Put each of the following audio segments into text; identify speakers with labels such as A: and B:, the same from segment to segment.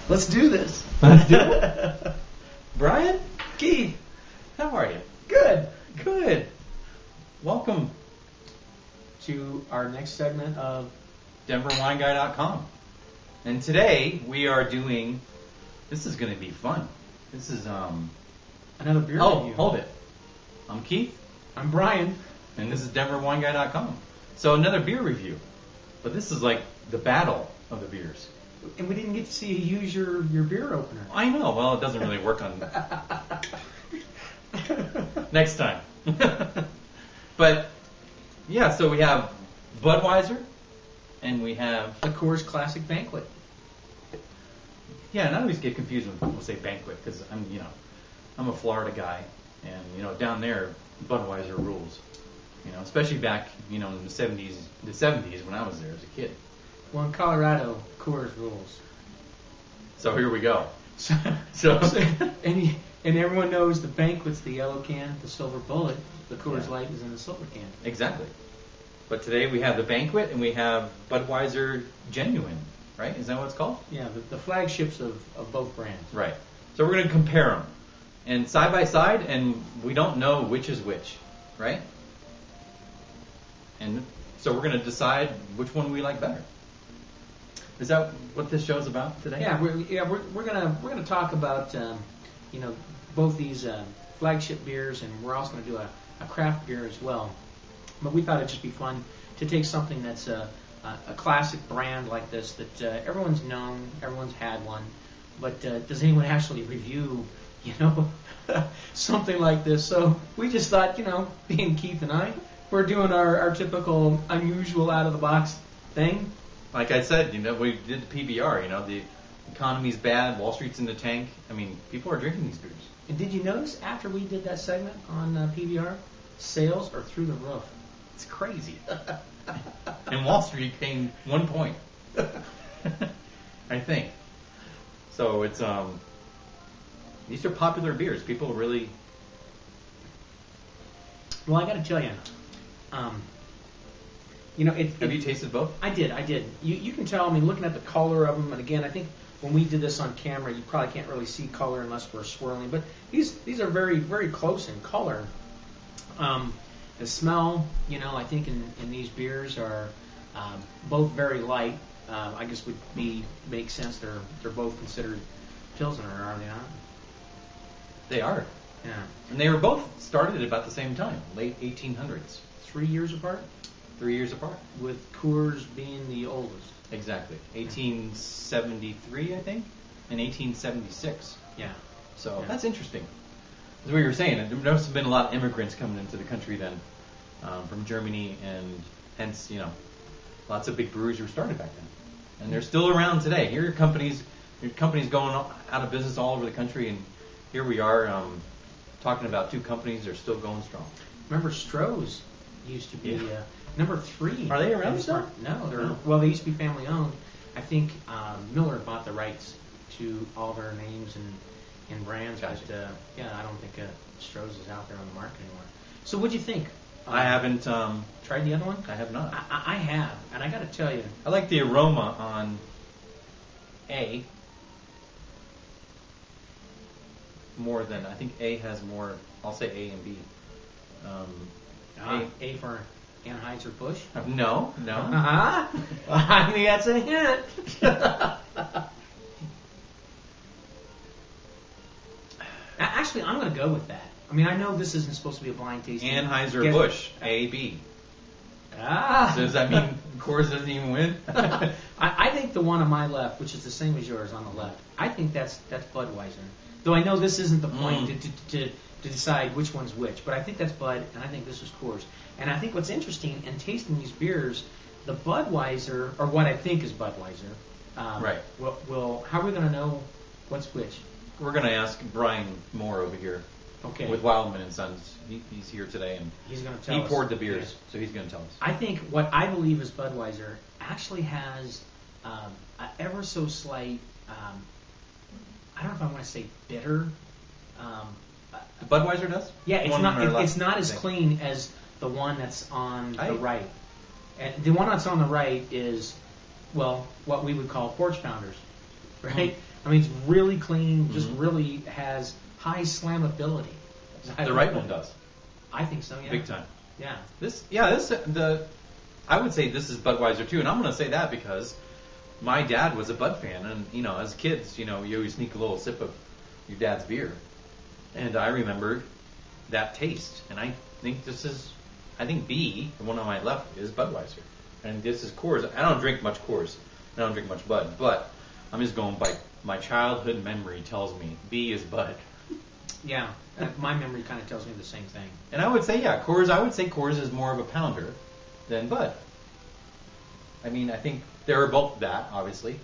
A: Let's do this.
B: Let's do it. Brian?
A: Keith.
B: How are you?
A: Good.
B: Good. Welcome
A: To our next segment of
B: Denverwineguy.com. And today we are doing, this is going to be fun. This is,
A: another beer
B: oh,
A: review.
B: hold it. I'm Keith,
A: I'm Brian.
B: and this is Denverwineguy.com. So another beer review. But this is like the battle of the beers.
A: And we didn't get to see you use your beer opener.
B: I know. Well, it doesn't really work on next time. But yeah, so we have Budweiser, and we have
A: A Coors Classic Banquet.
B: yeah. And I always get confused when people say banquet because I'm a Florida guy, and down there Budweiser rules. Especially back in the '70s when I was there as a kid.
A: Well, in Colorado, Coors rules.
B: So here we go.
A: So and everyone knows the Banquet's the yellow can, the silver bullet. The Coors Light is in the silver can.
B: Exactly. But today we have the Banquet and we have Budweiser Genuine, right? Is that what it's called?
A: Yeah, the flagships of both brands.
B: Right. So we're going to compare them, and side by side, and we don't know which is which, right? And so we're going to decide which one we like better. Is that what this show's about today?
A: Yeah, we're gonna talk about both these flagship beers, and we're also gonna do a craft beer as well. But we thought it'd just be fun to take something that's a classic brand like this that everyone's known, everyone's had one, but does anyone actually review something like this? So we just thought, being Keith and I, we're doing our typical unusual out of the box thing.
B: Like I said, we did the PBR. The economy's bad, Wall Street's in the tank. I mean, people are drinking these beers.
A: And did you notice after we did that segment on PBR, sales are through the roof?
B: It's crazy. And Wall Street gained 1 point. I think. So it's these are popular beers. People really.
A: Well, I got to tell you,
B: Have you tasted both?
A: I did. You can tell. I mean, looking at the color of them, and again, I think when we did this on camera, you probably can't really see color unless we're swirling. But these are very, very close in color. The smell, I think in these beers are both very light. I guess would make sense. They're both considered Pilsner, are they not?
B: They are.
A: Yeah.
B: And they were both started at about the same time, late 1800s.
A: 3 years apart.
B: 3 years apart.
A: With Coors being the oldest.
B: Exactly. 1873, I think, and 1876.
A: Yeah.
B: So that's interesting. As we were saying, there must have been a lot of immigrants coming into the country then from Germany, and hence, lots of big breweries were started back then. And they're still around today. Here are companies going out of business all over the country, and here we are talking about two companies that are still going strong.
A: Remember Stroh's used to be number 3.
B: Are they around still?
A: No, well, they used to be family owned. I think Miller bought the rights to all their names and brands.
B: Gotcha.
A: But I don't think Stroh's is out there on the market anymore. So what'd you think?
B: I haven't
A: Tried the other one?
B: I have not.
A: I have, and I got to tell you,
B: I like the aroma on A more than I think A has more. I'll say A and B.
A: A for Anheuser-Busch.
B: No.
A: I mean, that's a hint. Actually, I'm going to go with that. I mean, I know this isn't supposed to be a blind tasting.
B: Anheuser-Busch, A-B.
A: So
B: does that mean Coors doesn't even win?
A: I think the one on my left, which is the same as yours on the left, I think that's Budweiser. Though I know this isn't the point to decide which one's which, but I think that's Bud, and I think this is Coors. And I think what's interesting in tasting these beers, the Budweiser, or what I think is Budweiser,
B: right?
A: How are we going to know what's which?
B: We're going to ask Brian Moore over here.
A: Okay.
B: With Wildman and Sons. He's here today, and
A: he's going to tell us.
B: He poured the beers, so he's going to tell us.
A: I think what I believe is Budweiser actually has an ever so slight, I don't know if I want to say bitter.
B: The Budweiser does?
A: Yeah, it's not as clean as the one that's on the right. And the one that's on the right is, well, what we would call porch pounders, right? I mean, it's really clean. Just really has high slammability.
B: The right one does.
A: I think so. Yeah.
B: Big time.
A: Yeah.
B: I would say this is Budweiser too, and I'm going to say that because my dad was a Bud fan, and as kids, you always sneak a little sip of your dad's beer, and I remembered that taste, and I think B, the one on my left, is Budweiser, and this is Coors. I don't drink much Coors, I don't drink much Bud, but I'm just going by my childhood memory tells me B is Bud.
A: Yeah, my memory kind of tells me the same thing.
B: And I would say, Coors. I would say Coors is more of a pounder than Bud. I mean, I think they're both that, obviously.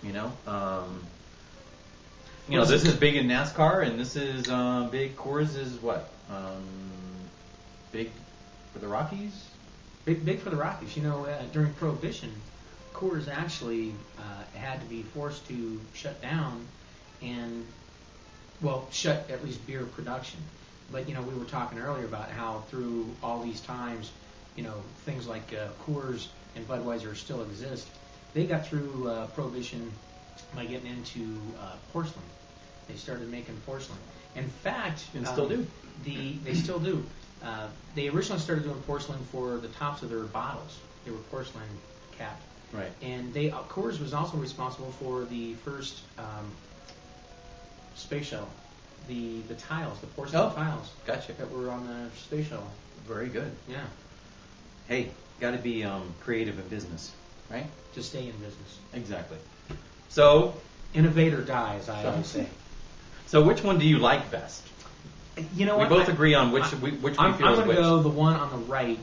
B: This is big in NASCAR, and this is big. Coors is what? Big for the Rockies.
A: Big for the Rockies. During Prohibition, Coors actually had to be forced to shut down and. Well, shut at least beer production. But, we were talking earlier about how through all these times, things like Coors and Budweiser still exist. They got through Prohibition by getting into porcelain. They started making porcelain. In fact...
B: And still do.
A: They still do. They originally started doing porcelain for the tops of their bottles. They were porcelain capped.
B: Right.
A: And Coors was also responsible for the first... space shuttle, the tiles, the porcelain tiles.
B: Gotcha.
A: That were on the space shuttle.
B: Very good.
A: Yeah.
B: Hey, got to be creative in business, right?
A: To stay in business.
B: Exactly. So,
A: innovate or die, as I always say.
B: So, which one do you like best?
A: You know what?
B: We both agree on which we feel is which.
A: I'm going to go the one on the right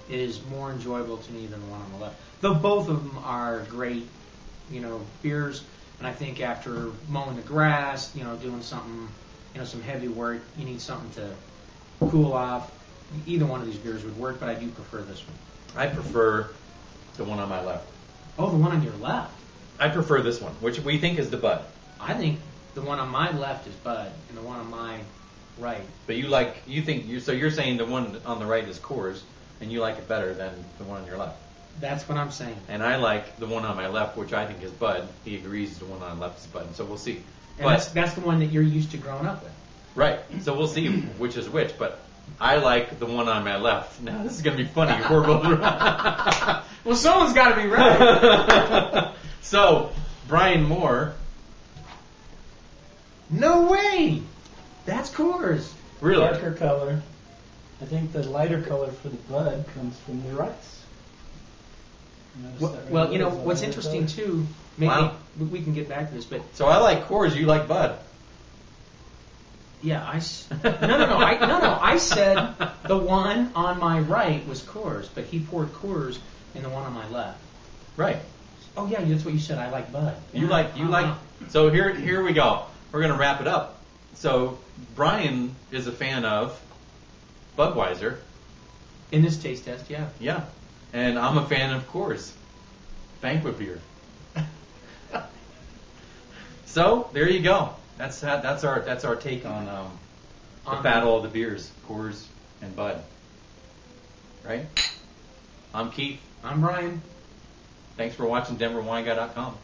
A: is more enjoyable to me than the one on the left. Though both of them are great, beers. And I think after mowing the grass, doing something, some heavy work, you need something to cool off. Either one of these beers would work, but I do prefer this one.
B: I prefer the one on my left.
A: Oh, the one on your left.
B: I prefer this one, which we think is the Bud.
A: I think the one on my left is Bud, and the one on my right.
B: But so you're saying the one on the right is Coors, and you like it better than the one on your left.
A: That's what I'm saying.
B: And I like the one on my left, which I think is Bud. He agrees the one on the left is Bud, so we'll see.
A: And that's the one that you're used to growing up with.
B: Right. So we'll see which is which, but I like the one on my left. Now, this is going to be funny. We're both right.
A: Well, someone's got to be right.
B: So, Brian Moore.
A: No way! That's Coors.
B: Really?
C: Darker color. I think the lighter color for the Bud comes from the rice.
A: Well, what's interesting too, maybe we can get back to this, but...
B: So I like Coors, you like Bud.
A: Yeah, I said the one on my right was Coors, but he poured Coors in the one on my left.
B: Right.
A: Oh yeah, that's what you said, I like Bud.
B: You like... So here we go. We're going to wrap it up. So Brian is a fan of Budweiser.
A: In this taste test, yeah.
B: Yeah. And I'm a fan of Coors banquet beer. So there you go. That's our take on the battle of the beers, Coors and Bud. Right? I'm Keith.
A: I'm Brian.
B: Thanks for watching Denverwineguy.com.